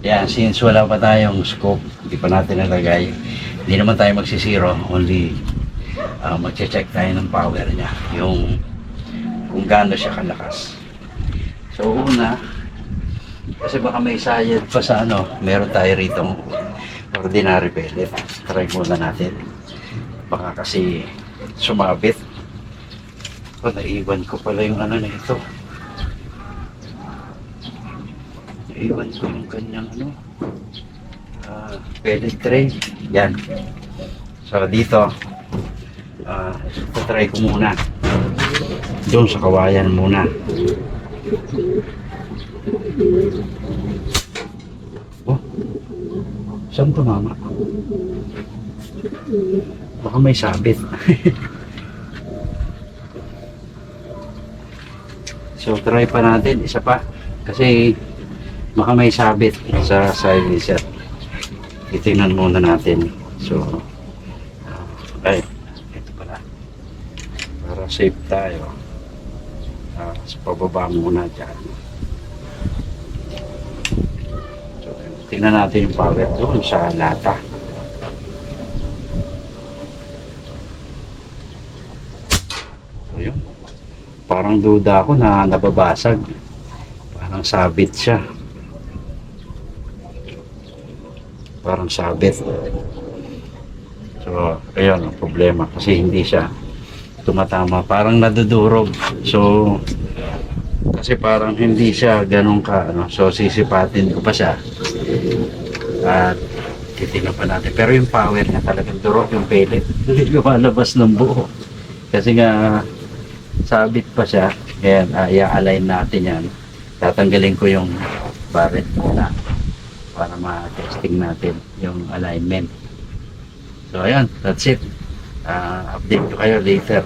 Yan, since wala pa tayong scope, hindi pa natin nalagay, hindi naman tayo magsisiro, only magche-check tayo ng power niya, yung kung gaano siya kalakas. So una, kasi baka may sayad pa sa ano, meron tayo rito ordinary pellet. Try muna natin. Baka kasi sumabit. O, naiwan ko pala yung ano na ito. Naiwan ko yung kanyang ano, pellet tray. Yan. So dito, try ko muna. Doon sa kawayan muna. Oh, saan tumama? Baka may sabit. So try pa natin, isa pa. Kasi baka may sabit sa silencer. Titingnan muna natin. So, ay, ito pala. Para safe tayo. Sa pababa muna dyan. So, tingnan natin yung power doon sa lata. So, yun. Parang duda ako na nababasag. Parang sabit siya. Parang sabit. So, ayun ang problema. Kasi hindi siya tumatama. Parang nadudurog. So, kasi parang hindi siya ganun ka. Ano? So, sisipatin ko pa siya. At titignan pa natin. Pero yung power niya talagang durog. Yung pellet. Hindi lumalabas ng buo. Kasi nga, sabit pa siya. Ayan, i-align natin yan. Tatanggalin ko yung barrel muna para ma-testing natin yung alignment. So ayan, that's it. Update ko kayo later.